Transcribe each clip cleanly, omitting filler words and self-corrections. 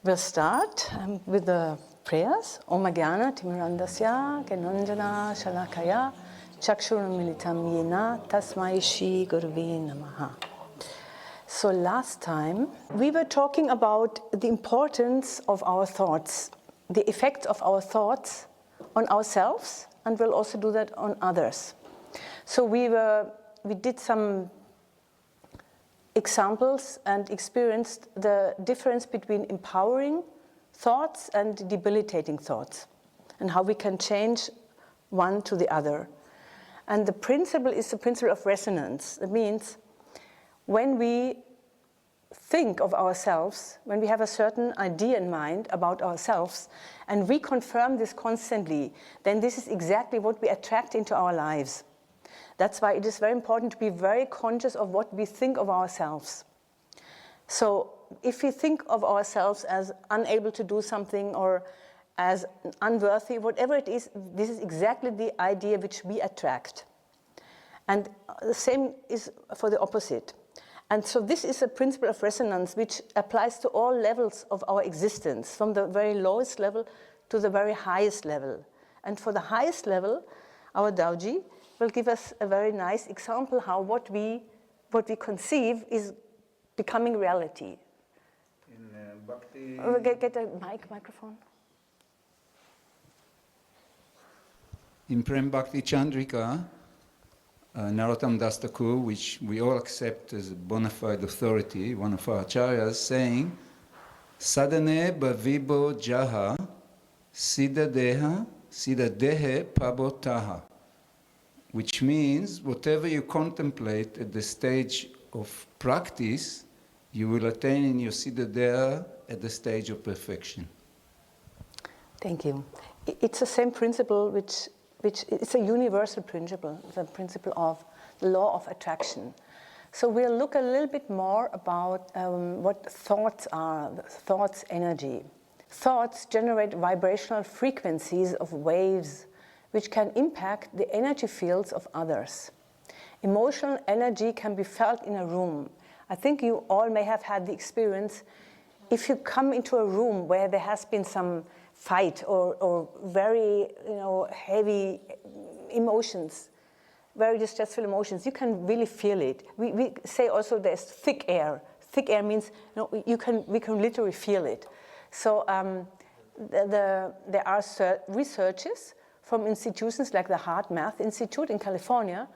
We'll start with the prayers. Om Jnana Timirandasya Gyananjana Shalakaya Chakshuram Militam Yena Tasmai Shri Gurave Namaha. So last time we were talking about the importance of our thoughts, the effects of our thoughts on ourselves, and we'll also do that on others. So we did some examples and experienced the difference between empowering thoughts and debilitating thoughts, and how we can change one to the other. And the principle is the principle of resonance. That means when we think of ourselves, when we have a certain idea in mind about ourselves, and we confirm this constantly, then this is exactly what we attract into our lives. That's why it is very important to be very conscious of what we think of ourselves. So if we think of ourselves as unable to do something or as unworthy, whatever it is, this is exactly the idea which we attract. And the same is for the opposite. And so this is a principle of resonance which applies to all levels of our existence, from the very lowest level to the very highest level. And for the highest level, our Daoji will give us a very nice example how what we conceive is becoming reality. In Bhakti... Get a microphone. In Prem Bhakti Chandrika, Narottam Das Thakur, which we all accept as a bona fide authority, one of our acharyas, saying, Sadhane bhavibo jaha siddha dehe pabo taha. Which means whatever you contemplate at the stage of practice, you will attain in your siddha deha at the stage of perfection. Thank you. It's the same principle which it's a universal principle, the principle of the law of attraction. So we'll look a little bit more about what thoughts are, thoughts energy. Thoughts generate vibrational frequencies of waves which can impact the energy fields of others. Emotional energy can be felt in a room. I think you all may have had the experience, if you come into a room where there has been some fight or very heavy emotions, very distressful emotions, you can really feel it. We say also there's thick air. Thick air means we can literally feel it. So there are researches from institutions like the Heart Math Institute in California,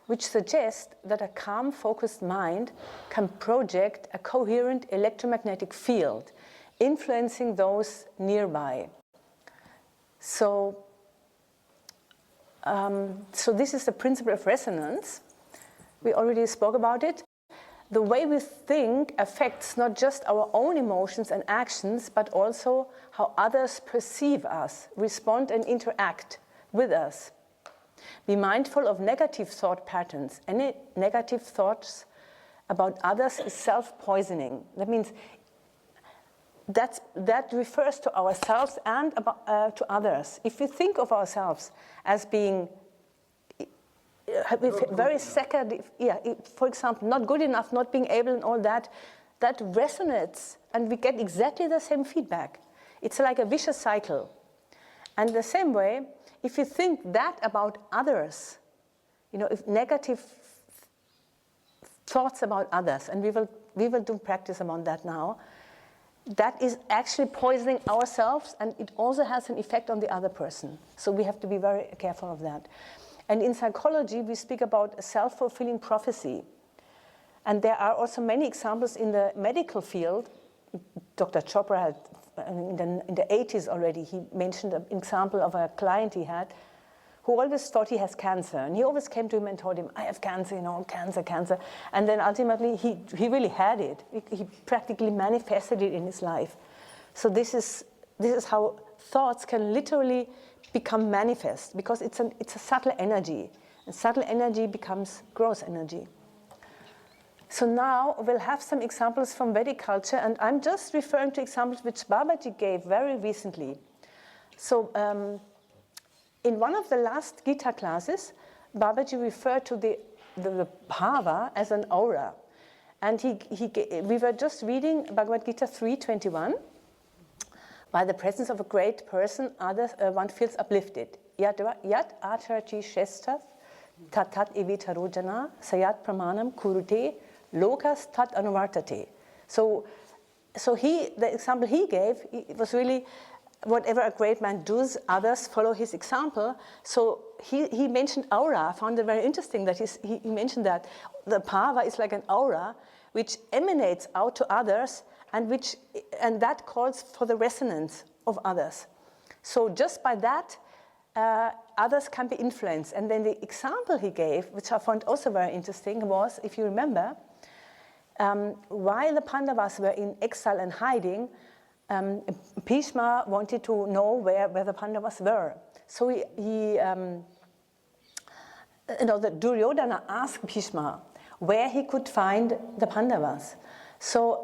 which suggest that a calm, focused mind can project a coherent electromagnetic field, influencing those nearby. So this is the principle of resonance. We already spoke about it. The way we think affects not just our own emotions and actions, but also how others perceive us, respond and interact with us. Be mindful of negative thought patterns. Any negative thoughts about others is self-poisoning. That means that refers to ourselves and to others. If we think of ourselves as being very second, for example, not good enough, not being able and all that, that resonates and we get exactly the same feedback. It's like a vicious cycle. And the same way, if you think that about others, if negative thoughts about others, and we will do practice about that now, that is actually poisoning ourselves, and it also has an effect on the other person. So we have to be very careful of that. And in psychology, we speak about a self-fulfilling prophecy. And there are also many examples in the medical field. Dr. Chopra had, in the 80s already, he mentioned an example of a client he had who always thought he has cancer. And he always came to him and told him, I have cancer, cancer. And then ultimately, he really had it. He practically manifested it in his life. So this is how thoughts can literally become manifest, because it's a subtle energy, and subtle energy becomes gross energy. So now we'll have some examples from Vedic culture, and I'm just referring to examples which Babaji gave very recently. So in one of the last Gita classes, Babaji referred to the bhava as an aura. And we were just reading Bhagavad Gita 3:21, By the presence of a great person, one feels uplifted. Yat acharati shestas tat evitarojana sayat pramanam kurute lokas tat anuvartate. So the example he gave was really, whatever a great man does, others follow his example. So he mentioned aura. I found it very interesting that he mentioned that the bhava is like an aura which emanates out to others, and that calls for the resonance of others. So just by that, others can be influenced. And then the example he gave, which I found also very interesting, was, if you remember, while the Pandavas were in exile and hiding, Bhishma wanted to know where the Pandavas were. So the Duryodhana asked Bhishma where he could find the Pandavas. So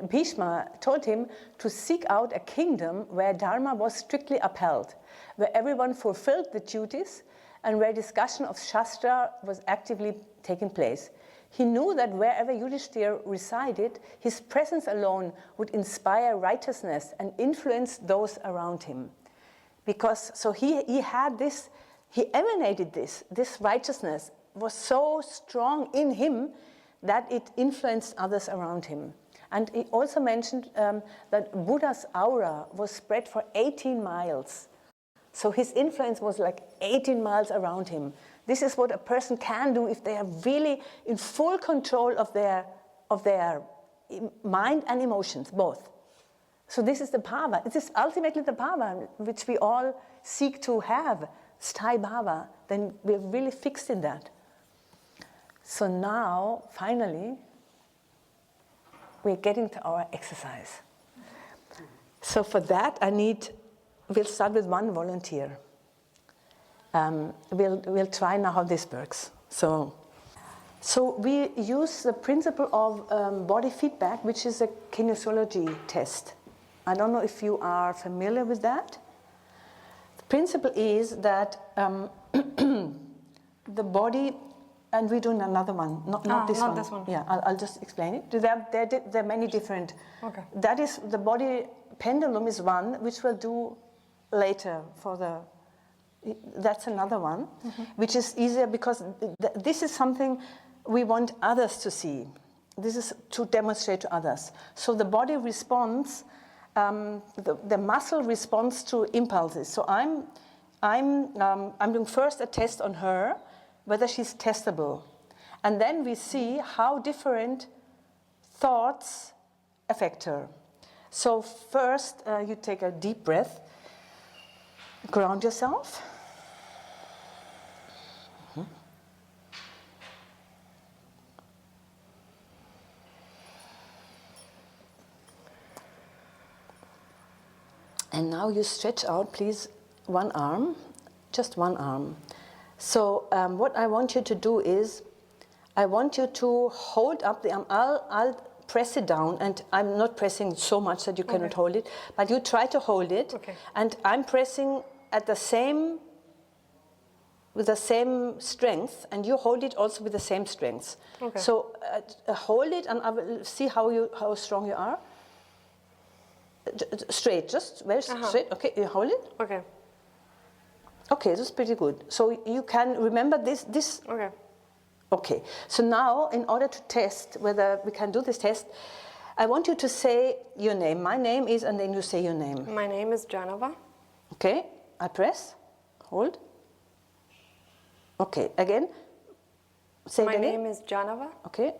Bhishma told him to seek out a kingdom where Dharma was strictly upheld, where everyone fulfilled the duties, and where discussion of Shastra was actively taking place. He knew that wherever Yudhishthira resided, his presence alone would inspire righteousness and influence those around him. Because, so he had this, he emanated this righteousness was so strong in him that it influenced others around him. And he also mentioned that Buddha's aura was spread for 18 miles. So his influence was like 18 miles around him. This is what a person can do if they are really in full control of their mind and emotions, both. So this is the bhava. It is ultimately the bhava which we all seek to have, sthai bhava. Then we're really fixed in that. So now, finally, we're getting to our exercise. So for that, we'll start with one volunteer. We'll try now how this works. So we use the principle of body feedback, which is a kinesiology test. I don't know if you are familiar with that. The principle is that the body, and we're doing another one, not this one. This one. Yeah, I'll just explain it. There are many different. Okay. That is, the body pendulum is one, which we'll do later that's another one, which is easier because this is something we want others to see. This is to demonstrate to others. So the body responds, the muscle responds to impulses. So I'm doing first a test on her, whether she's testable. And then we see how different thoughts affect her. So first, you take a deep breath, ground yourself. And now you stretch out, please, one arm, just one arm. So what I want you to do is, I want you to hold up the arm. I'll press it down, and I'm not pressing so much that you cannot hold it, but you try to hold it. Okay. And I'm pressing with the same strength, and you hold it also with the same strength. Okay. So hold it, and I will see how strong you are. Straight, just very straight. Okay, you hold it. Okay. Okay, that's pretty good. So you can remember this. Okay. Okay. So now, in order to test whether we can do this test, I want you to say your name. My name is, and then you say your name. My name is Janava. Okay. I press. Hold. Okay. Again. Say My the name is Janava. Okay.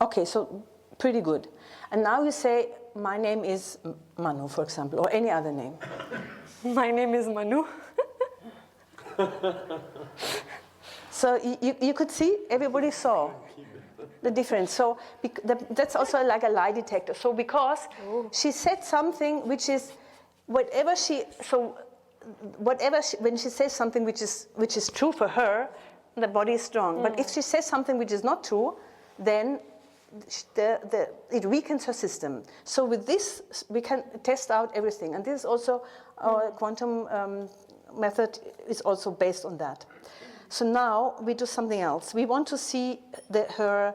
Okay. So pretty good. And now you say, my name is Manu, for example, or any other name. My name is Manu. So you could see, everybody saw the difference. So that's also like a lie detector. So because she said something which is, when she says something which is true for her, the body is strong. But if she says something which is not true, then it weakens her system. So with this, we can test out everything. And this is also, our quantum method is also based on that. So now we do something else. We want to see her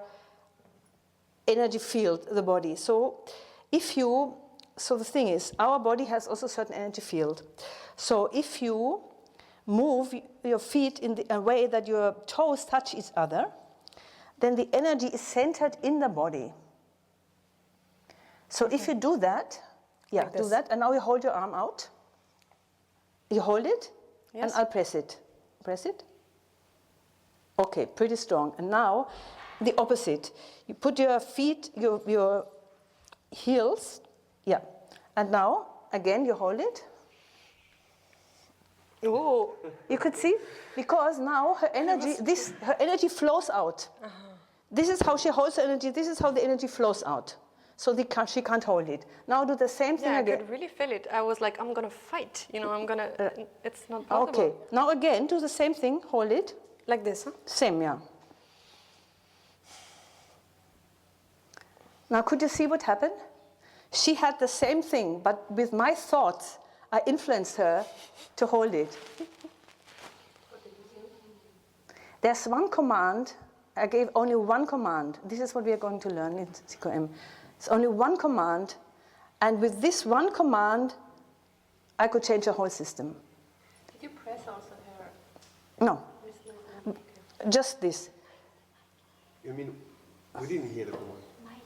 energy field, the body. So if you so the thing is, our body has also a certain energy field. So if you move your feet in a way that your toes touch each other, then the energy is centered in the body. So if you do that, Like do this. that, and now you hold your arm out. You hold it, and Yes. I'll press it. Press it. Okay, pretty strong. And now, the opposite. You put your feet, your heels, and now, again, you hold it. Oh, You could see, because now her energy flows out. This is how she holds the energy, this is how the energy flows out. So she can't hold it. Now do the same thing yeah, I again. could really feel it. I was like, I'm gonna fight. I'm gonna. It's not possible. Okay, now again, do the same thing, hold it. Like this, huh? Same, yeah. Now could you see what happened? She had the same thing, but with my thoughts, I influenced her to hold it. There's one command, I gave only one command. This is what we are going to learn in CQM. It's only one command, and with this one command, I could change the whole system. Did you press also her? No, just this. You mean, we didn't hear the command.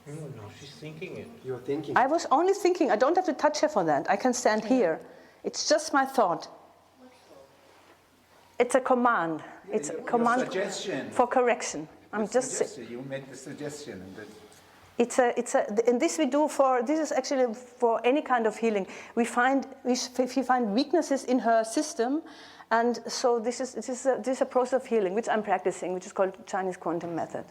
No, she's thinking it. You were thinking. I was only thinking, I don't have to touch her for that. I can stand here. It's just my thought. It's a command. It's a command suggestion. for correction. I'm just saying. You made the suggestion. And this we do this is actually for any kind of healing. We find weaknesses in her system, and so this is a process of healing which I'm practicing, which is called Chinese quantum method.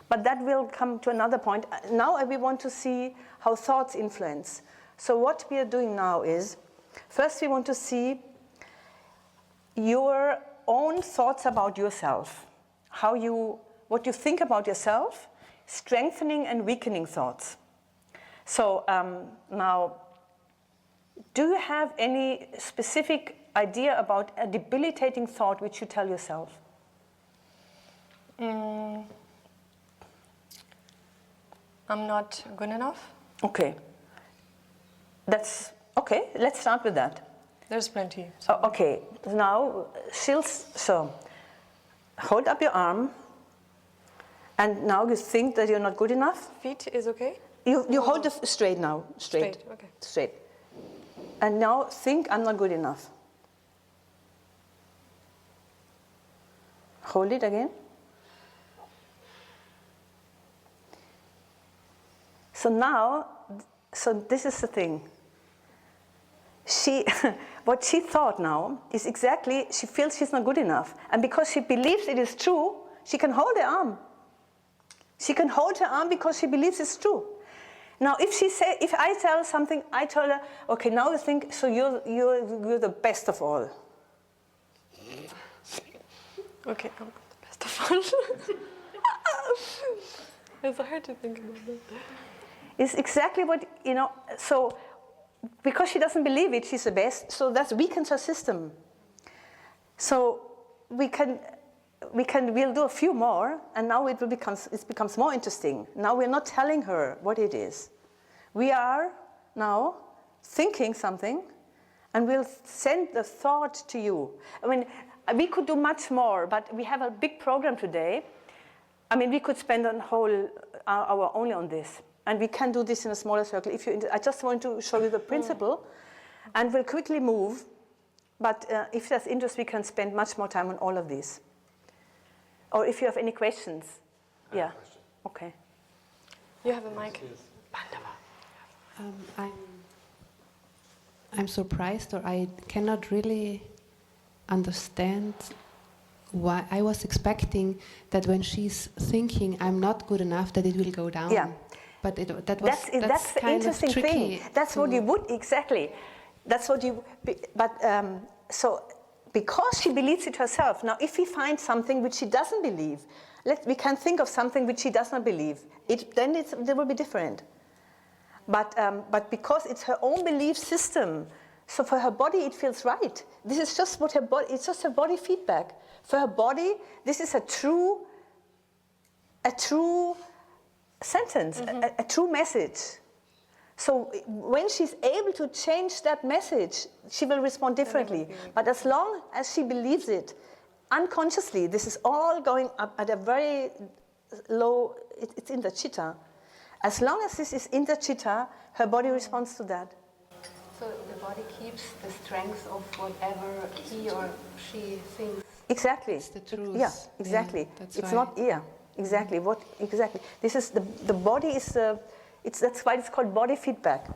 But that will come to another point. Now we want to see how thoughts influence. So what we are doing now is, first we want to see your own thoughts about yourself, what you think about yourself, strengthening and weakening thoughts. So now, do you have any specific idea about a debilitating thought which you tell yourself? I'm not good enough. Okay. That's okay. Let's start with that. There's plenty. Okay. Now, so hold up your arm, and now you think that you're not good enough. Feet is okay. You hold it straight now. Straight. Okay. Straight. And now think I'm not good enough. Hold it again. So this is the thing. What she thought now is exactly, she feels she's not good enough. And because she believes it is true, she can hold her arm. She can hold her arm because she believes it's true. Now, if I tell something, I tell her, okay, now you think, so you're the best of all. Okay, I'm the best of all. It's hard to think about that. It's exactly what, so because she doesn't believe it, she's the best, so that weakens her system. So we'll do a few more, and now it becomes more interesting. Now we're not telling her what it is. We are now thinking something, and we'll send the thought to you. I mean, we could do much more, but we have a big program today. I mean, we could spend a whole hour only on this. And we can do this in a smaller circle. I just want to show you the principle, and we'll quickly move. But if there's interest, we can spend much more time on all of these. Or if you have any questions. Yeah. Okay. You have a mic. I'm surprised, or I cannot really understand why. I was expecting that when she's thinking I'm not good enough, that it will go down. Yeah. But that's the interesting thing. That's what you would, exactly. That's what you, so because she believes it herself. Now, if we find something which she doesn't believe, we can think of something which she does not believe. Then it will be different. But because it's her own belief system, so for her body it feels right. This is just what her body. It's just her body feedback. For her body, this is a true sentence, a true message. So when she's able to change that message, she will respond differently. But as long as she believes it, unconsciously, this is all going up at a very low, it's in the chitta. As long as this is in the chitta, her body responds to that. So the body keeps the strength of whatever he or she thinks. Exactly. It's the truth. Yeah, exactly. Yeah, that's it's why. not ear. Exactly. What exactly? This is the body is that's why it's called body feedback.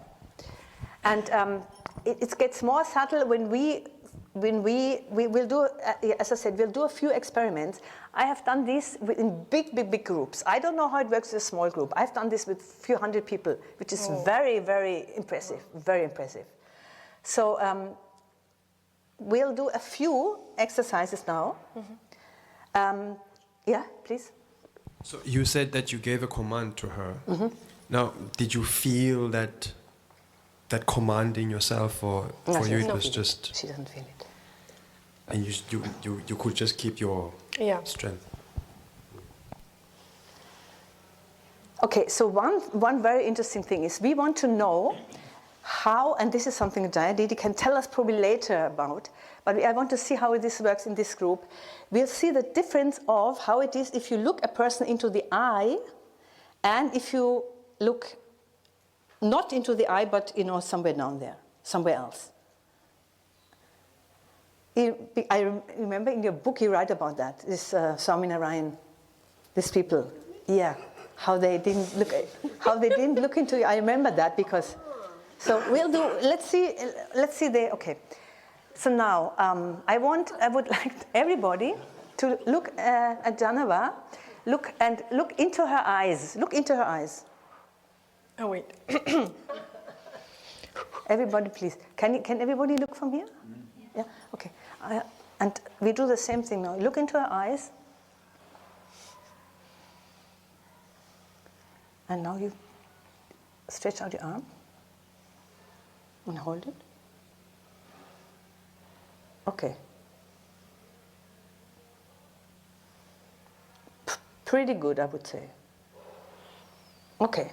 And it gets more subtle when we will do, as I said, we'll do a few experiments. I have done this in big groups. I don't know how it works with a small group. I've done this with a few hundred people, which is very, very impressive, very impressive. So we'll do a few exercises now. Yeah, please. So you said that you gave a command to her. Now, did you feel that commanding yourself, or for you it was just? She doesn't feel it. And you could just keep your strength. Okay, so one very interesting thing is we want to know how, and this is something Jayadidi can tell us probably later about, but I want to see how this works in this group. We'll see the difference of how it is if you look a person into the eye and if you look not into the eye, but somewhere down there, somewhere else. I remember in your book you write about that, this Swaminarayan, these people, how they didn't look into you. I remember that because, so we'll do, let's see okay. So now, I would like everybody to look at Janava, look into her eyes, Oh, wait. Everybody, please. Can everybody look from here? Yeah. Okay. And we do the same thing now. Look into her eyes. And now you stretch out your arm and hold it. Okay. Pretty good, I would say. Okay.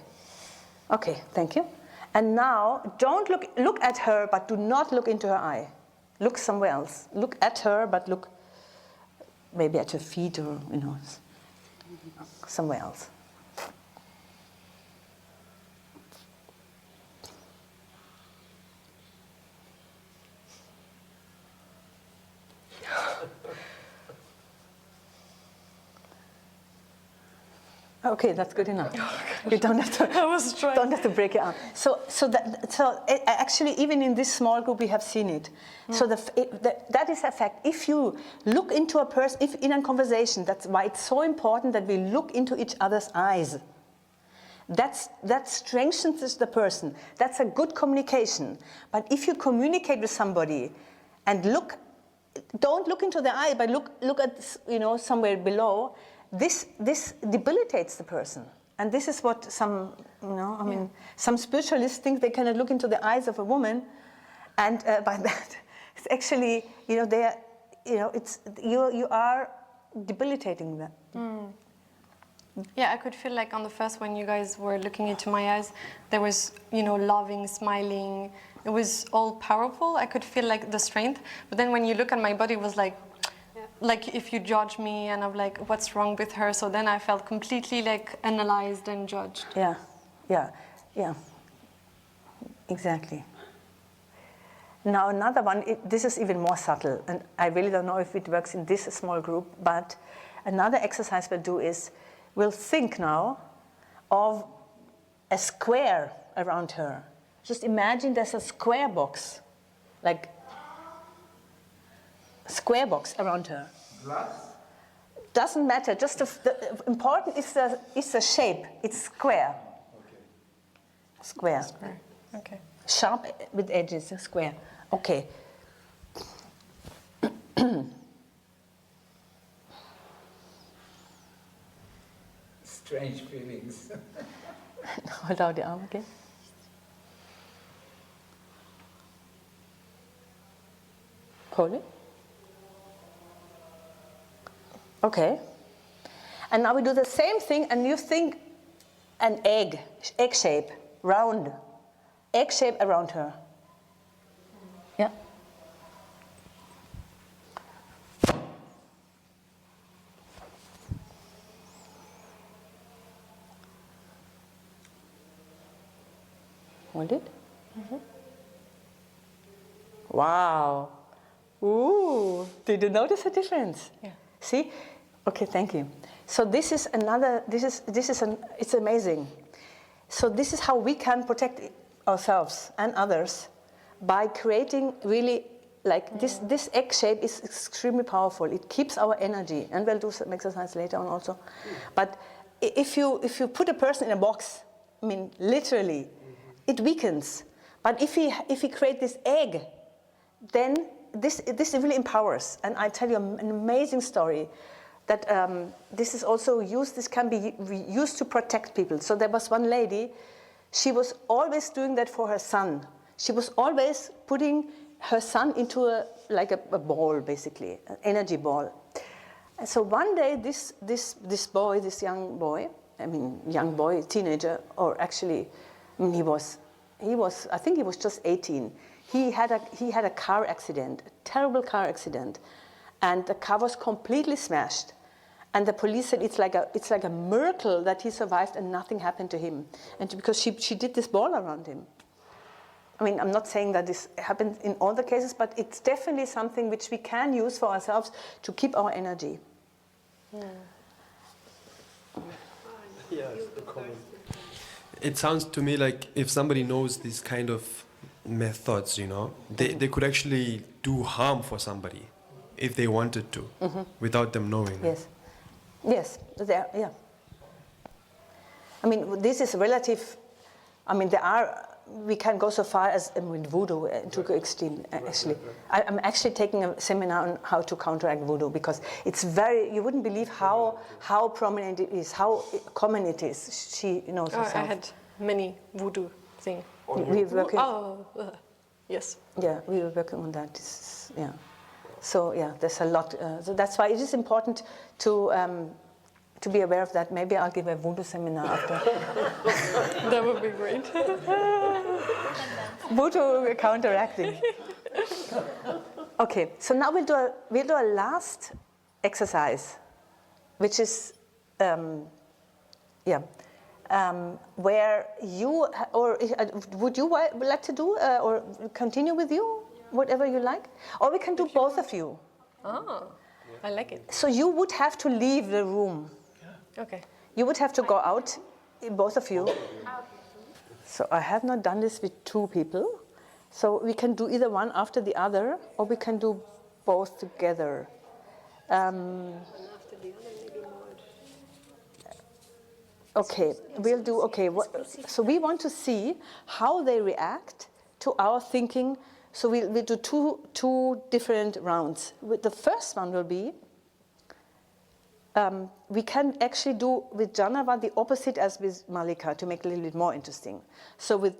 Okay, thank you. And now, don't look at her, but do not look into her eye. Look somewhere else. Look at her, but look maybe at her feet or, somewhere else. Okay, that's good enough. You don't have to break your arm. So actually, even in this small group, we have seen it. So that is a fact. If you look into a person, if in a conversation, that's why it's so important that we look into each other's eyes. That strengthens the person. That's a good communication. But if you communicate with somebody and don't look into the eye, but look at somewhere below. This debilitates the person, and this is what some some spiritualists think they cannot look into the eyes of a woman, and by that it's actually you are debilitating them. Yeah, I could feel like on the first when you guys were looking into my eyes, there was loving, smiling. It was all powerful. I could feel like the strength, but then when you look at my body, it was like if you judge me and I'm like, what's wrong with her? So then I felt completely analyzed and judged. Yeah, exactly. Now another one, this is even more subtle, and I really don't know if it works in this small group, but another exercise we'll do is, we'll think now of a square around her. Just imagine there's a square box, square box around her. Glass? Doesn't matter. Just the important is the shape. It's square. Okay. Square. Okay. Sharp with edges. Square. Okay. Strange feelings. Hold out the arm again. Hold it. Okay. And now we do the same thing, and you think an egg shape, round. egg shape around her. Yeah. Hold it. Wow. Ooh, did you notice a difference? Yeah. See? Okay, thank you. So this is another, it's amazing. So this is how we can protect ourselves and others by creating really, like this egg shape is extremely powerful. It keeps our energy, and we'll do some exercise later on also. But if you put a person in a box, I mean, literally, it weakens. But if we create this egg, then this really empowers. And I tell you an amazing story that this is also used, this can be used to protect people. So there was one lady, she was always doing that for her son. She was always putting her son into a ball, basically, an energy ball. And so one day this young boy, teenager, or actually, he was, I think he was just 18. He had a car accident, a terrible car accident, and the car was completely smashed. And the police said it's like a miracle that he survived and nothing happened to him, and because she did this ball around him. I mean, I'm not saying that this happens in all the cases, but it's definitely something which we can use for ourselves to keep our energy. Yes, the comment. It sounds to me like if somebody knows these kind of methods, they could actually do harm for somebody if they wanted to, without them knowing. Yes, yeah. I mean, this is relative. I mean, we can go so far as with voodoo to go extreme, actually. I'm actually taking a seminar on how to counteract voodoo because it's you wouldn't believe how prominent it is, how common it is. She knows herself. I had many voodoo things. We're working. Yes. Yeah, we were working on that. Yeah. So yeah, there's a lot. So that's why it is important to be aware of that. Maybe I'll give a voodoo seminar after. That would be great. Voodoo counteracting. Okay, so now we'll do a last exercise, which is where you would you like to do or continue with you, whatever you like, or we can do both of you. Oh, I like it. So you would have to leave the room. Okay. You would have to go out, both of you. So I have not done this with two people. So we can do either one after the other, or we can do both together. Okay, we'll do, okay. So we want to see how they react to our thinking. So we'll do two different rounds. The first one will be, we can actually do with Janava the opposite as with Malika to make it a little bit more interesting. So with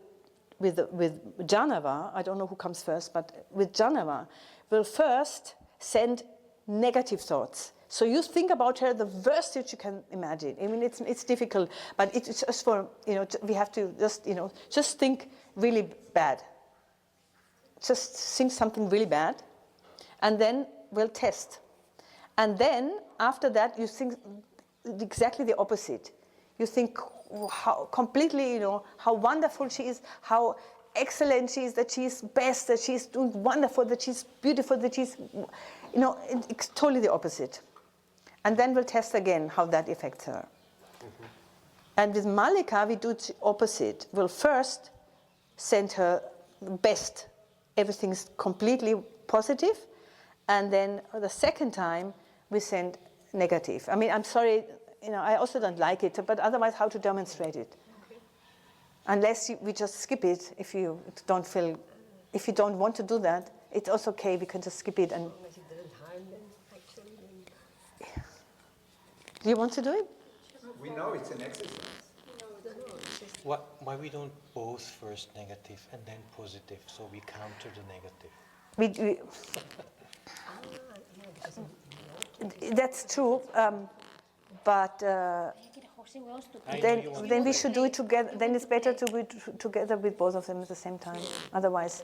Janava, I don't know who comes first, but with Janava, we'll first send negative thoughts. So you think about her the worst that you can imagine. I mean, it's difficult, but it's just for, we have to just think really bad. Just think something really bad, and then we'll test. And then, after that, you think exactly the opposite. You think how completely, how wonderful she is, how excellent she is, that she is best, that she's doing wonderful, that she's beautiful, that she's, it's totally the opposite. And then we'll test again how that affects her. Mm-hmm. And with Malika, we do the opposite. We'll first send her the best. Everything's completely positive. And then the second time, we send negative. I mean, I'm sorry, I also don't like it, but otherwise, how to demonstrate it? Okay. Unless we just skip it if you don't want to do that, it's also okay, we can just skip it. And do you want to do it? We know it's an exercise. Why we don't both first negative and then positive, so we counter the negative? That's true, but then we should do it together. Then it's better to do it together with both of them at the same time. Otherwise,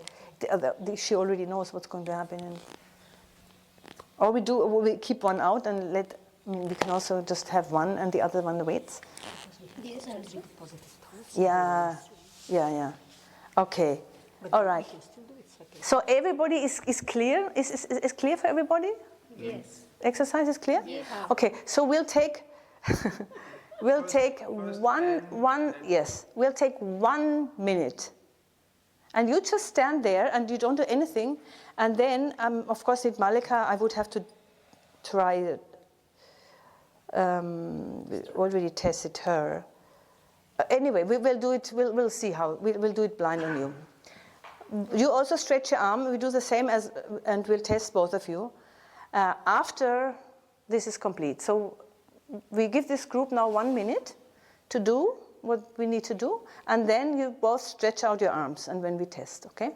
she already knows what's going to happen. Or we keep one out and we can also just have one and the other one waits. Yeah. Okay. All right. So everybody is clear? Is clear for everybody? Yes. Exercise is clear? Yes. Okay, so we'll take we'll take we'll take 1 minute. And you just stand there and you don't do anything. And then, of course, with Malika, I would have to try it. We already tested her. Anyway, we will do it. We'll see how. We'll do it blind on you. You also stretch your arm. We do the same and we'll test both of you after this is complete. So we give this group now 1 minute to do what we need to do, and then you both stretch out your arms, and when we test, okay?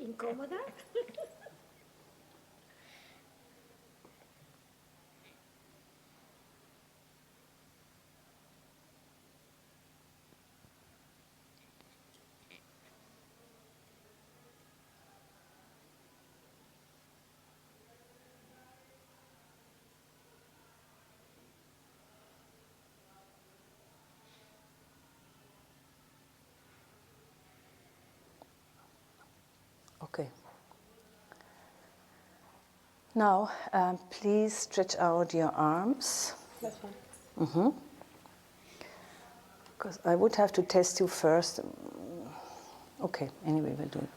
Incómoda? Okay. Now, please stretch out your arms. Because I would have to test you first. Okay, anyway, we'll do it.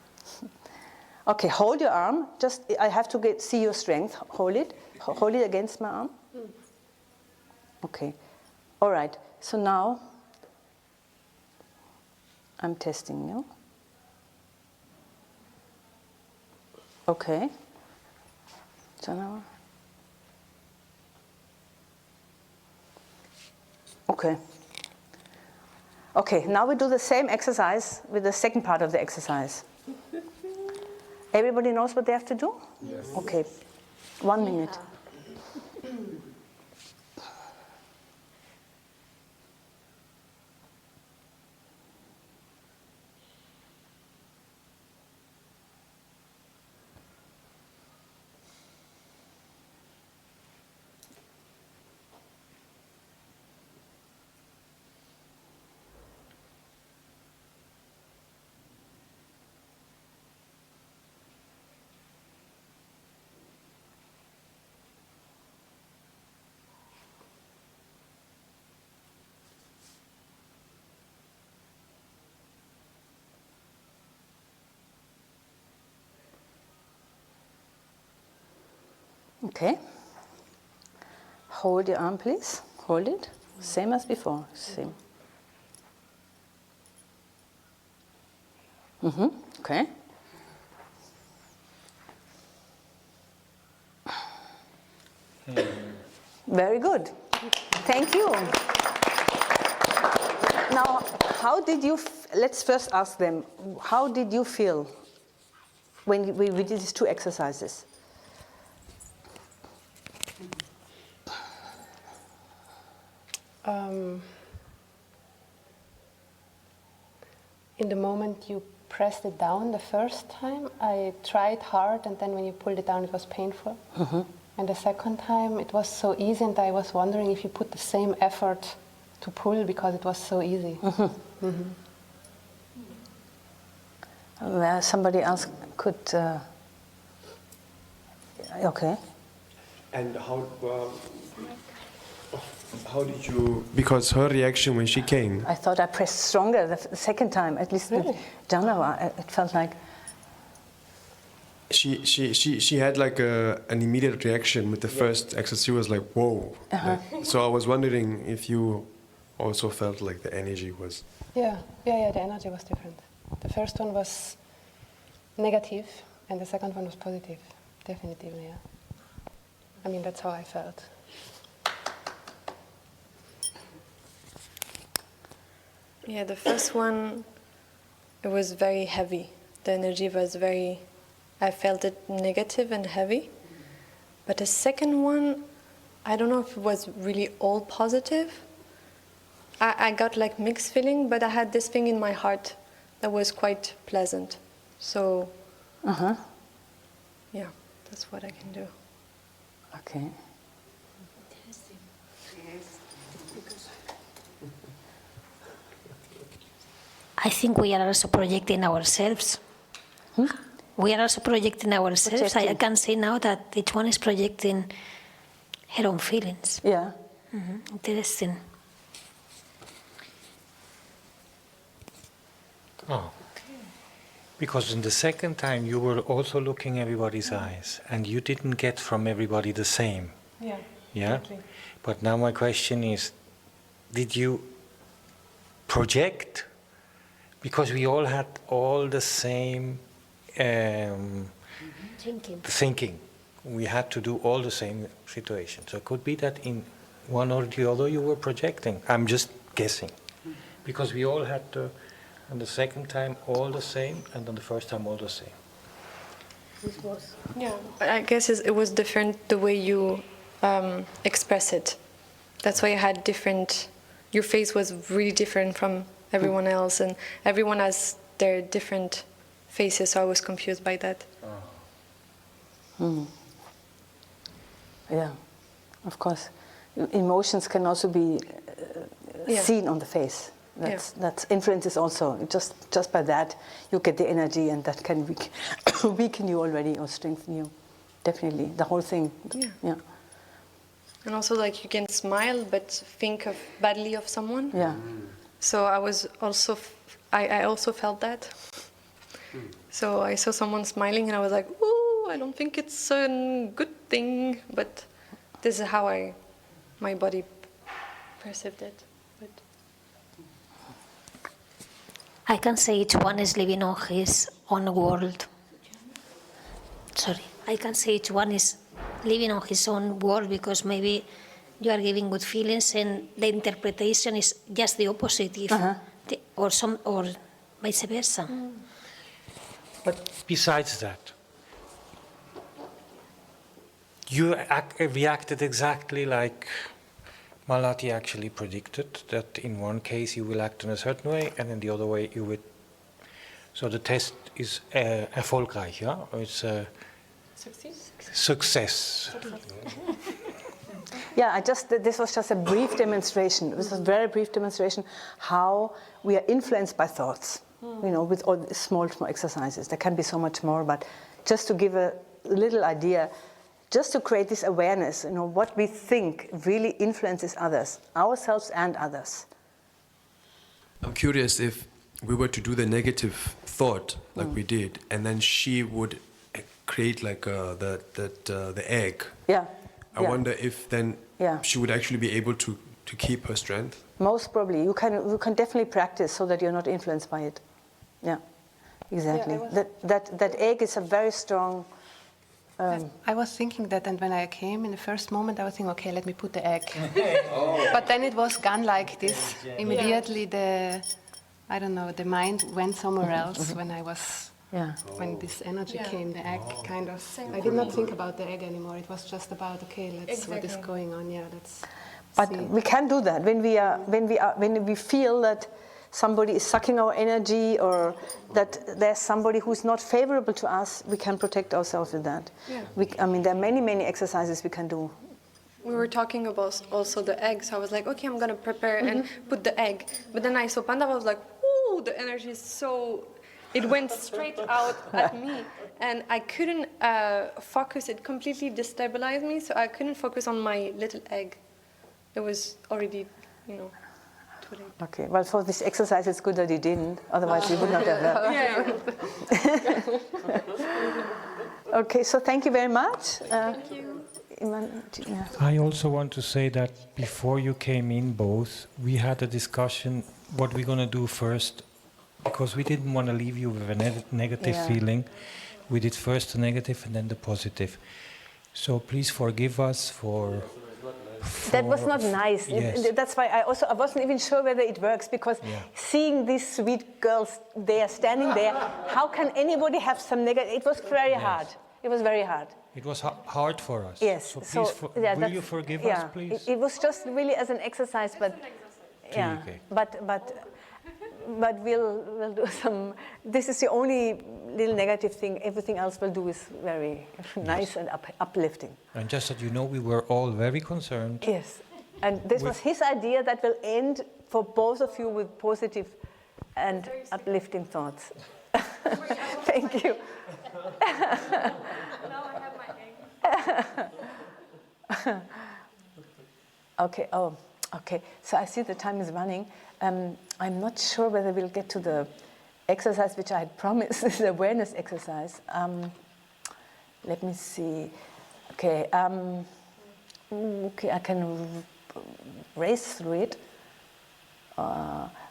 Okay, hold your arm. Just, I have to see your strength. Hold it. Hold it against my arm. Okay. All right. So now, I'm testing you. Okay. So now. Okay. Okay, now we do the same exercise with the second part of the exercise. Everybody knows what they have to do? Yes. Okay. 1 minute. Okay. Hold your arm, please. Hold it. Same as before. Same. Okay. Very good. Thank you. Now, how did you, let's first ask them, how did you feel when we did these two exercises? In the moment you pressed it down the first time, I tried hard, and then when you pulled it down, it was painful. And the second time, it was so easy, and I was wondering if you put the same effort to pull because it was so easy. Somebody else could. Okay. And how did you? Because her reaction when she came. I thought I pressed stronger the second time, at least with Janava. It felt like. She had like an immediate reaction with the first exercise. She was like, whoa. Like, so I was wondering if you also felt like the energy was. Yeah, the energy was different. The first one was negative, and the second one was positive. Definitely, yeah. I mean, that's how I felt. Yeah, the first one, it was very heavy. The energy was very, I felt it negative and heavy. But the second one, I don't know if it was really all positive. I got like mixed feeling, but I had this thing in my heart that was quite pleasant. So, yeah, that's what I can do. Okay. I think we are also projecting ourselves. We are also projecting ourselves. I can say now that each one is projecting her own feelings. Yeah. Interesting. Oh. Because in the second time you were also looking everybody's eyes and you didn't get from everybody the same. Yeah. Yeah? Exactly. But now my question is, did you project? Because we all had all the same thinking. We had to do all the same situation. So it could be that in one or the other you were projecting. I'm just guessing. Because we all had to, on the second time all the same, and on the first time all the same. Yeah, but I guess it was different the way you express it. That's why I had different. Your face was really different from everyone else, and everyone has their different faces. So I was confused by that. Yeah, of course. Emotions can also be seen on the face. That's influences also. Just by that, you get the energy, and that can weaken you already or strengthen you. Definitely, the whole thing. Yeah. And also, like, you can smile but think badly of someone. Yeah. So I was also, I also felt that. So I saw someone smiling, and I was like, "Ooh, I don't think it's a good thing." But this is how my body perceived it. But I can say each one is living on his own world. Sorry. I can say each one is living on his own world, because maybe you are giving good feelings and the interpretation is just the opposite, or vice versa. But besides that, you reacted exactly like Malati actually predicted, that in one case you will act in a certain way and in the other way you will. So the test is erfolgreich, yeah? Or it's a success. Yeah, this was just a brief demonstration. It was a very brief demonstration how we are influenced by thoughts. You know, with all the small exercises. There can be so much more, but just to give a little idea, just to create this awareness, you know, what we think really influences others, ourselves and others. I'm curious if we were to do the negative thought like we did, and then she would create like the egg. Yeah. I wonder if then she would actually be able to keep her strength. Most probably. You can definitely practice so that you're not influenced by it. Yeah, exactly. That egg is a very strong. I was thinking that, and when I came in the first moment, I was thinking, okay, let me put the egg. But then it was gone like this. Immediately the mind went somewhere else when I was. Yeah. When this energy came, the egg kind of. I did not think about the egg anymore. It was just about, okay, what is going on? Yeah, let's. But we can do that when we feel that somebody is sucking our energy, or that there's somebody who's not favorable to us. We can protect ourselves with that. Yeah. There are many exercises we can do. we were talking about also the eggs. I was like, okay, I'm gonna prepare and put the egg. But then I saw Panda. I was like, ooh, the energy is so. It went straight out at me, and I couldn't focus. It completely destabilized me, so I couldn't focus on my little egg. It was already, too late. Okay, well, for this exercise, it's good that you didn't. Otherwise, we would not have that. Okay, so thank you very much. Thank you. I also want to say that before you came in both, we had a discussion what we're going to do first, because we didn't want to leave you with a negative feeling. We did first the negative and then the positive. So please forgive us for That was not nice. Yes. That's why I wasn't even sure whether it works, because seeing these sweet girls there, standing there, how can anybody have some negative? It was very hard. It was very hard. It was hard for us. Yes. So please, will you forgive us, please? It was just really as an exercise, but yeah. Okay. But we'll do some. This is the only little negative thing. Everything else we'll do is very nice and uplifting. And just that you know, we were all very concerned. Yes, and this was his idea that will end for both of you with positive and uplifting thoughts. Thank you. Now I have my egg. Okay. Oh, okay. So I see the time is running. I'm not sure whether we'll get to the exercise which I had promised, the awareness exercise. Let me see. Okay. Okay, I can race through it.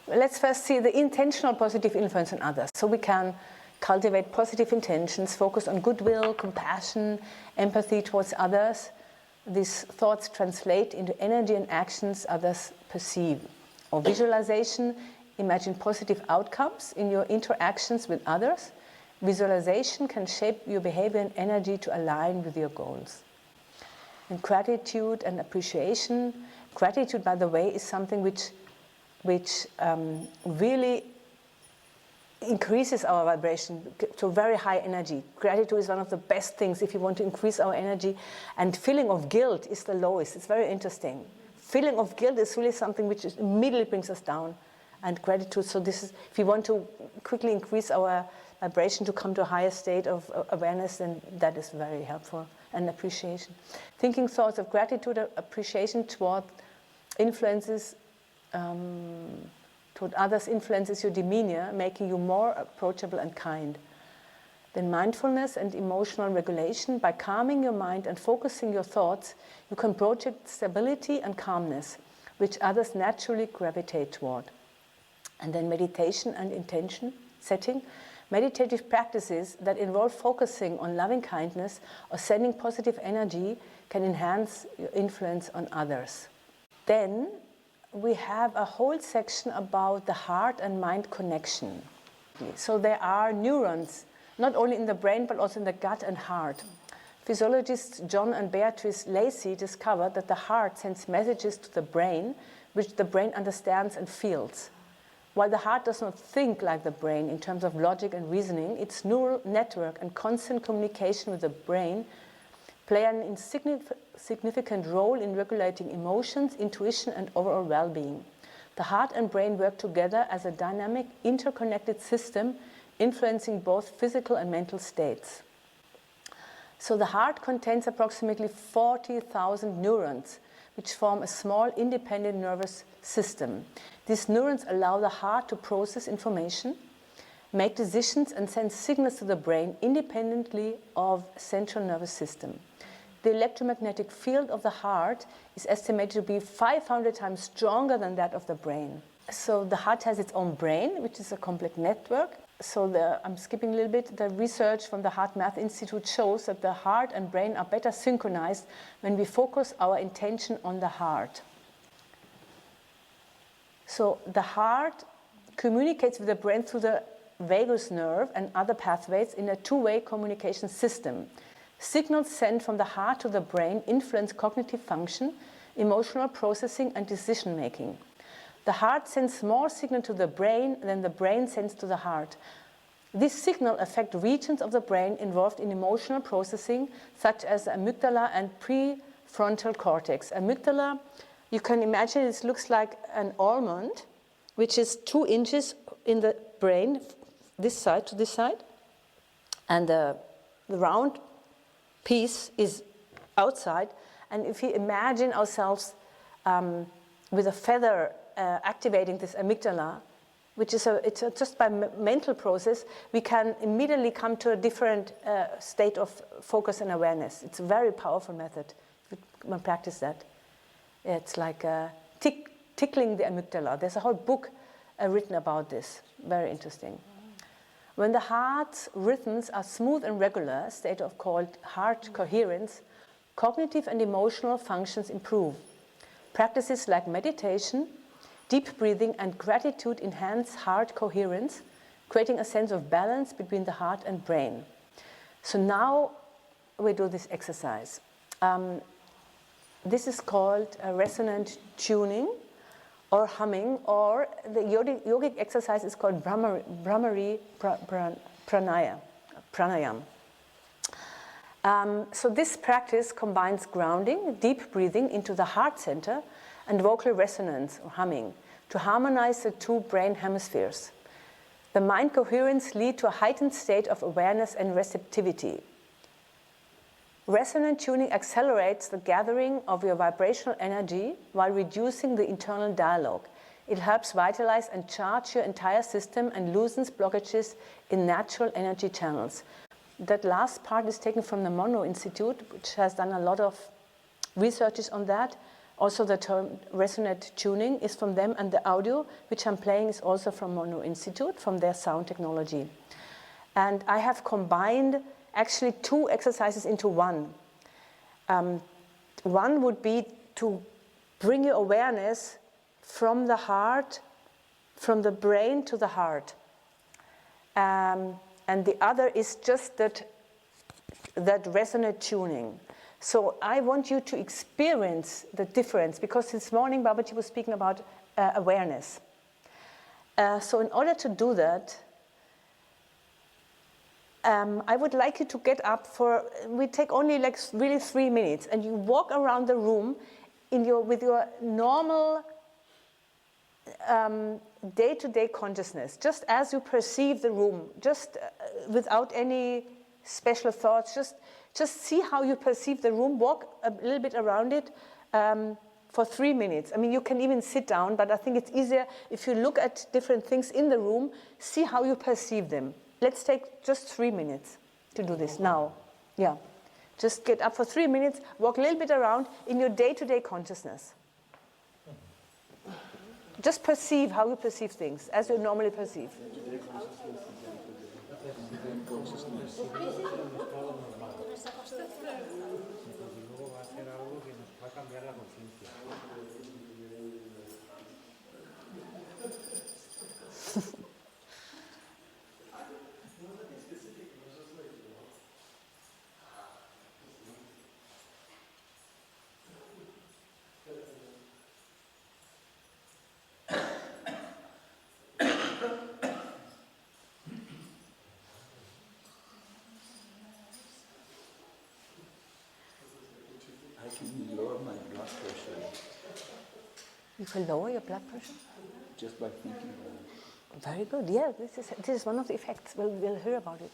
Let's first see the intentional positive influence on others. So we can cultivate positive intentions, focus on goodwill, compassion, empathy towards others. These thoughts translate into energy and actions others perceive. Or visualization, imagine positive outcomes in your interactions with others. Visualization can shape your behavior and energy to align with your goals. And gratitude and appreciation. Gratitude, by the way, is something which really increases our vibration to very high energy. Gratitude is one of the best things if you want to increase our energy. And feeling of guilt is the lowest. It's very interesting. Feeling of guilt is really something which immediately brings us down. And gratitude, so this is, if you want to quickly increase our vibration to come to a higher state of awareness, then that is very helpful. And appreciation. Thinking thoughts of gratitude, appreciation toward influences, toward others influences your demeanor, making you more approachable and kind. Then mindfulness and emotional regulation. By calming your mind and focusing your thoughts, you can project stability and calmness, which others naturally gravitate toward. And then meditation and intention setting. Meditative practices that involve focusing on loving kindness or sending positive energy can enhance your influence on others. Then we have a whole section about the heart and mind connection. So there are neurons, not only in the brain but also in the gut and heart. Physiologists John and Beatrice Lacey discovered that the heart sends messages to the brain, which the brain understands and feels. While the heart does not think like the brain in terms of logic and reasoning, its neural network and constant communication with the brain play an insignificant role in regulating emotions, intuition, and overall well-being. The heart and brain work together as a dynamic, interconnected system, influencing both physical and mental states. So the heart contains approximately 40,000 neurons, which form a small independent nervous system. These neurons allow the heart to process information, make decisions, and send signals to the brain independently of the central nervous system. The electromagnetic field of the heart is estimated to be 500 times stronger than that of the brain. So the heart has its own brain, which is a complex network. So I'm skipping a little bit. The research from the Heart Math Institute shows that the heart and brain are better synchronized when we focus our intention on the heart. So the heart communicates with the brain through the vagus nerve and other pathways in a two-way communication system. Signals sent from the heart to the brain influence cognitive function, emotional processing, and decision-making. The heart sends more signal to the brain than the brain sends to the heart. These signals affect regions of the brain involved in emotional processing, such as the amygdala and prefrontal cortex. Amygdala, you can imagine it looks like an almond, which is 2 inches in the brain, this side to this side. And the round piece is outside. And if we imagine ourselves with a feather activating this amygdala, which is just by mental process, we can immediately come to a different state of focus and awareness. It's a very powerful method. We practice that. It's like tickling the amygdala. There's a whole book written about this. Very interesting. When the heart's rhythms are smooth and regular, a state of called heart coherence, cognitive and emotional functions improve. Practices like meditation, deep breathing, and gratitude enhance heart coherence, creating a sense of balance between the heart and brain. So now we do this exercise. This is called resonant tuning or humming, or the yogic exercise is called Brahmari Pranayam. So this practice combines grounding, deep breathing into the heart center, and vocal resonance or humming to harmonize the two brain hemispheres. The mind coherence leads to a heightened state of awareness and receptivity. Resonant tuning accelerates the gathering of your vibrational energy while reducing the internal dialogue. It helps vitalize and charge your entire system and loosens blockages in natural energy channels. That last part is taken from the Monroe Institute, which has done a lot of researches on that. Also, the term resonant tuning is from them, and the audio, which I'm playing, is also from Monroe Institute, from their sound technology. And I have combined actually two exercises into one. One would be to bring your awareness from the heart, from the brain to the heart. And the other is just that resonant tuning. So I want you to experience the difference, because this morning Babaji was speaking about awareness. So in order to do that, I would like you to get up we take only like really 3 minutes, and you walk around the room with your normal day-to-day consciousness, just as you perceive the room, just without any special thoughts, just see how you perceive the room, walk a little bit around it for 3 minutes. I mean, you can even sit down, but I think it's easier if you look at different things in the room, see how you perceive them. Let's take just 3 minutes to do this now. Yeah. Just get up for 3 minutes, walk a little bit around in your day-to-day consciousness. Just perceive how you perceive things, as you normally perceive. I can lower my blood pressure. You can lower your blood pressure? Just by thinking about it. Very good. Yeah, this is one of the effects. We'll hear about it.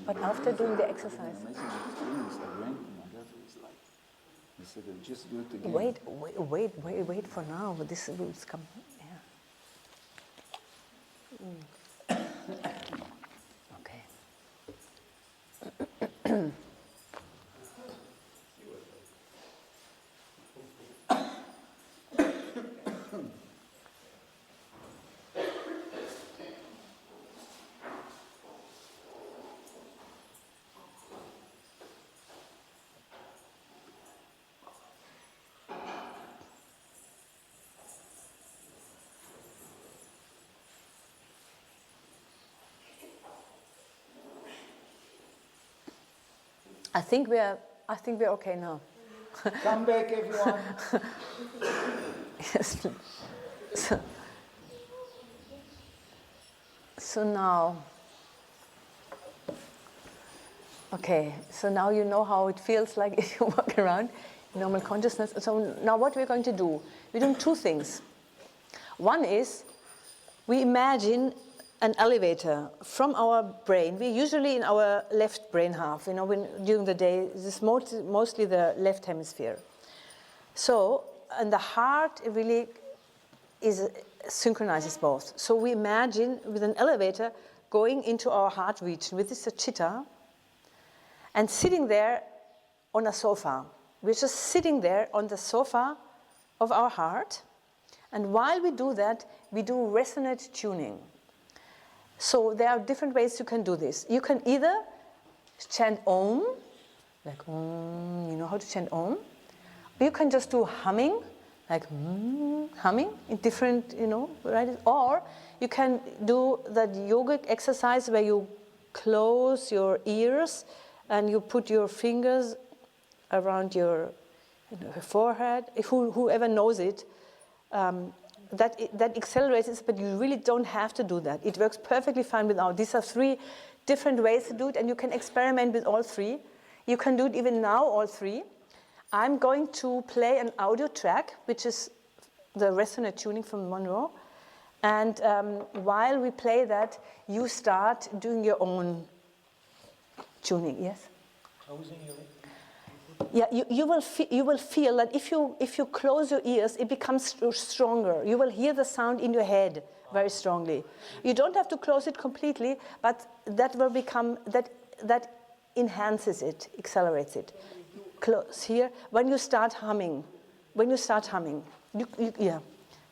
But after doing the exercise. Amazing experience. I went, oh my God, it was like, I said, I'll just do it again. Wait for now. This will come. Yeah. Okay. I think we're okay now. Come back, everyone. Yes. So now, okay. So now you know how it feels like if you walk around in normal consciousness. So now what we're going to do? We're doing two things. One is we imagine an elevator from our brain. We're usually in our left brain half, during the day. This is mostly the left hemisphere. So, and the heart really synchronizes both. So we imagine with an elevator going into our heart region, which is a chitta, and sitting there on a sofa. We're just sitting there on the sofa of our heart. And while we do that, we do resonant tuning. So there are different ways you can do this. You can either chant Om, like Om, you know how to chant Om. Or you can just do humming, like humming in different, varieties. Or you can do that yogic exercise where you close your ears and you put your fingers around your forehead. Whoever knows it, that accelerates it, but you really don't have to do that. It works perfectly fine without. These are 3 different ways to do it, and you can experiment with all 3. You can do it even now, all 3. I'm going to play an audio track, which is the Resonant tuning from Monroe. And while we play that, you start doing your own tuning. Yes? Yeah, you will feel that if you close your ears, it becomes stronger. You will hear the sound in your head very strongly. You don't have to close it completely, but that will become that enhances it, accelerates it. Close here when you start humming. Yeah.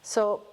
So.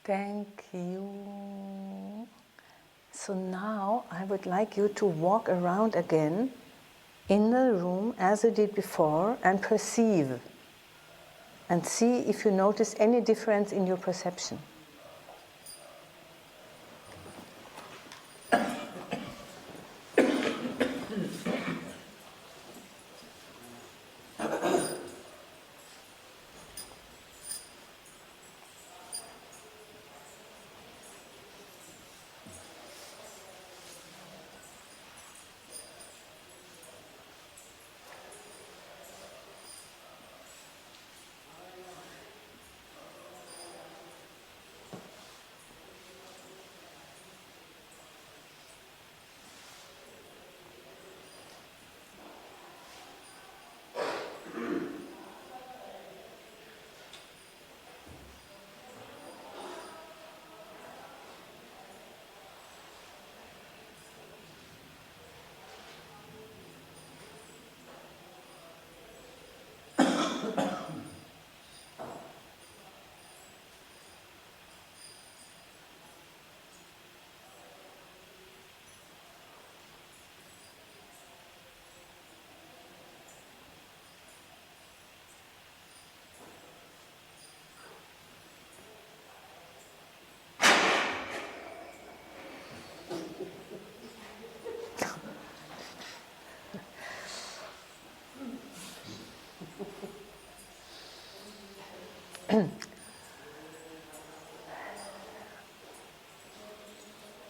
Thank you. So now I would like you to walk around again in the room as you did before and perceive and see if you notice any difference in your perception.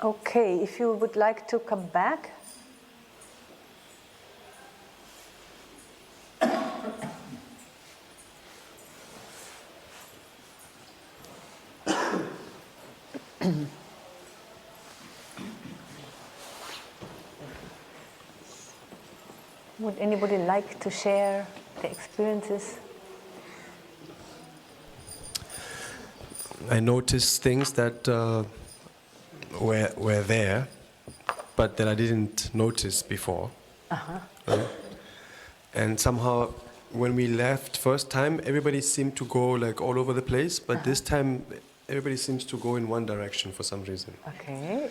Okay, if you would like to come back. Would anybody like to share their experiences? I noticed things that were there, but that I didn't notice before. And somehow, when we left first time, everybody seemed to go like all over the place, but this time everybody seems to go in one direction for some reason. Okay.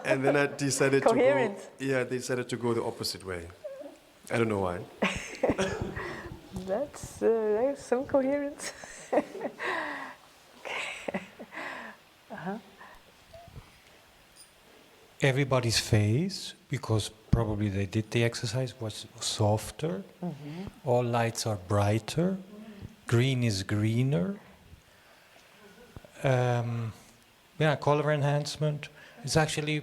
And then I decided Coherence. to go. Yeah, they decided to go the opposite way. I don't know why. There's some coherence. Everybody's face, because probably they did the exercise, was softer. All lights are brighter. Green is greener. Color enhancement. It's actually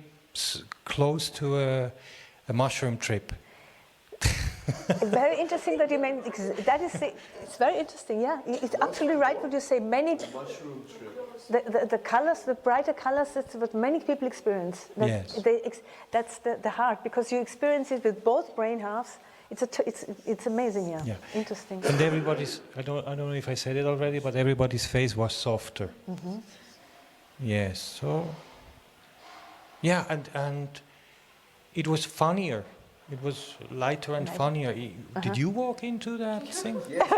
close to a mushroom trip. Very interesting that you meant that is. It's very interesting. Yeah, it's absolutely right what you say. Many the colors, the brighter colors. That's what many people experience. Yes. That's the heart, because you experience it with both brain halves. It's amazing. Yeah. Yeah. Interesting. And everybody's. I don't know if I said it already, but everybody's face was softer. Yes. So. Yeah, and it was funnier. It was lighter and funnier. Did you walk into that thing? Yes.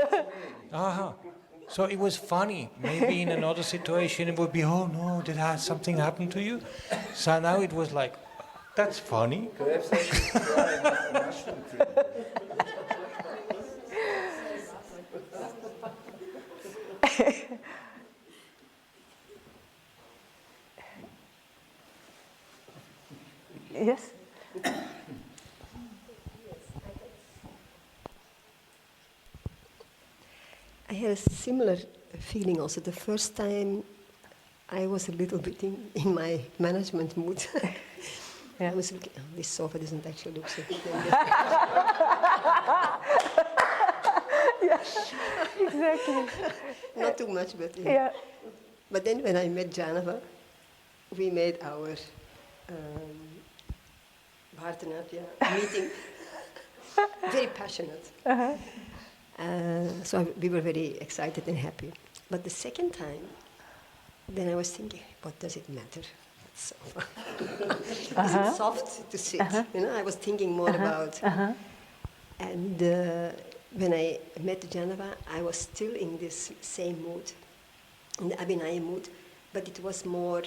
So it was funny. Maybe in another situation it would be, oh no, did something happen to you? So now it was like, that's funny. Perhaps I should try a mushroom trip. Yes. I had a similar feeling also. The first time I was a little bit in my management mood. I was looking, this sofa doesn't actually look so good. Yeah, exactly. Not too much, but Yeah. But then when I met Janava, we made our Bharatanatyam meeting very passionate. So we were very excited and happy. But the second time, then I was thinking, what does it matter? It's sofa. Is it soft to sit? You know, I was thinking more about. And when I met Janava, I was still in this same mood, in the Abhinaya mood, but it was more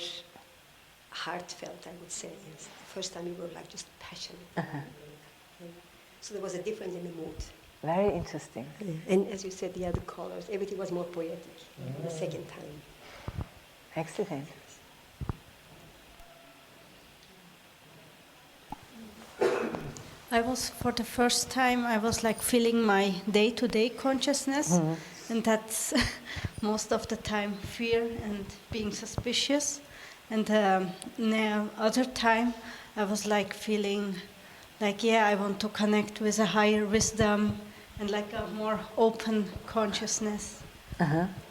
heartfelt, I would say. Yes. The first time we were like just passionate. So there was a difference in the mood. Very interesting. And as you said, the other colors, everything was more poetic the second time. Excellent. I was, for the first time, I was like feeling my day-to-day consciousness, and that's most of the time fear and being suspicious. And the other time, I was like feeling like, yeah, I want to connect with a higher wisdom and like a more open consciousness,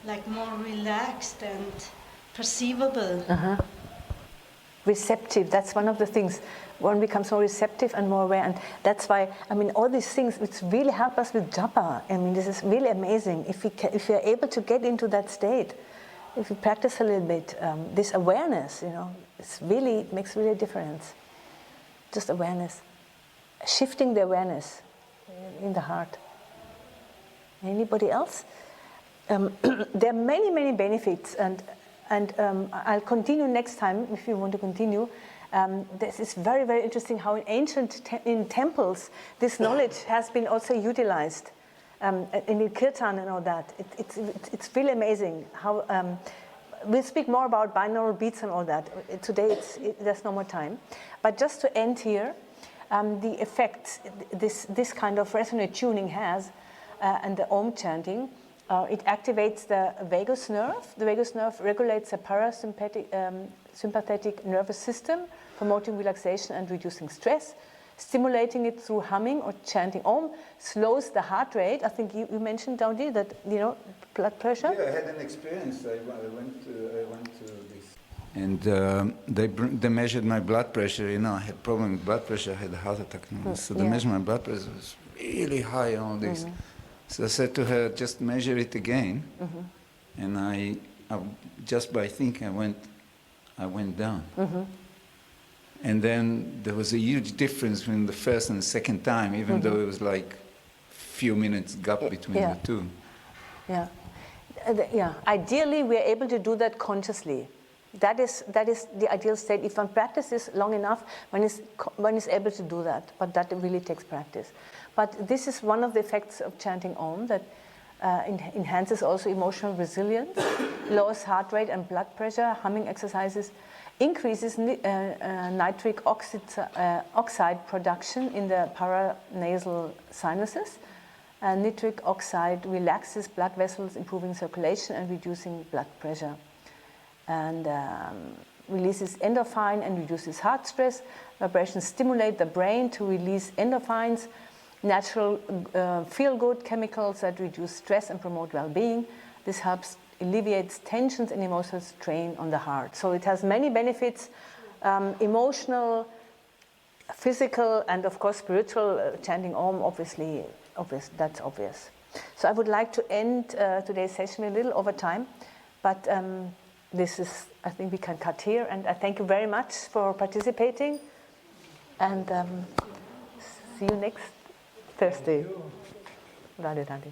like more relaxed and perceivable. Receptive, that's one of the things. One becomes more receptive and more aware, and that's why, I mean, all these things, which really help us with japa. I mean, this is really amazing. If we are able to get into that state, if we practice a little bit, this awareness, you know, it makes really a difference. Just awareness. Shifting the awareness in the heart. Anybody else? There are many, many benefits, and I'll continue next time if you want to continue. This is very, very interesting how in ancient in temples this knowledge has been also utilized, in kirtan and all that. It's really amazing how. We'll speak more about binaural beats and all that. Today there's no more time, but just to end here, the effects this kind of resonant tuning has, and the Om chanting, It activates the vagus nerve. The vagus nerve regulates the parasympathetic sympathetic nervous system, promoting relaxation and reducing stress. Stimulating it through humming or chanting Om slows the heart rate. I think you mentioned, Daudi, that, blood pressure. Yeah, I had an experience. I went to this, and they measured my blood pressure. I had problem with blood pressure. I had a heart attack. So they measured my blood pressure. It was really high and all this. So I said to her, just measure it again. And I just by thinking, I went down. And then there was a huge difference between the first and the second time, even though it was like few minutes gap between the two. Yeah. Ideally, we are able to do that consciously. That is the ideal state. If one practices long enough, one is able to do that. But that really takes practice. But this is one of the effects of chanting Om, that enhances also emotional resilience, lowers heart rate and blood pressure. Humming exercises increases nitric oxide production in the paranasal sinuses. Nitric oxide relaxes blood vessels, improving circulation and reducing blood pressure. And releases endorphin and reduces heart stress. Vibrations stimulate the brain to release endorphins, natural feel-good chemicals that reduce stress and promote well-being. This helps alleviates tensions and emotional strain on the heart. So it has many benefits, emotional, physical, and of course spiritual. Chanting Om, that's obvious. So I would like to end today's session a little over time, but I think we can cut here, and I thank you very much for participating, and see you next Thursday. Radhe Radhe.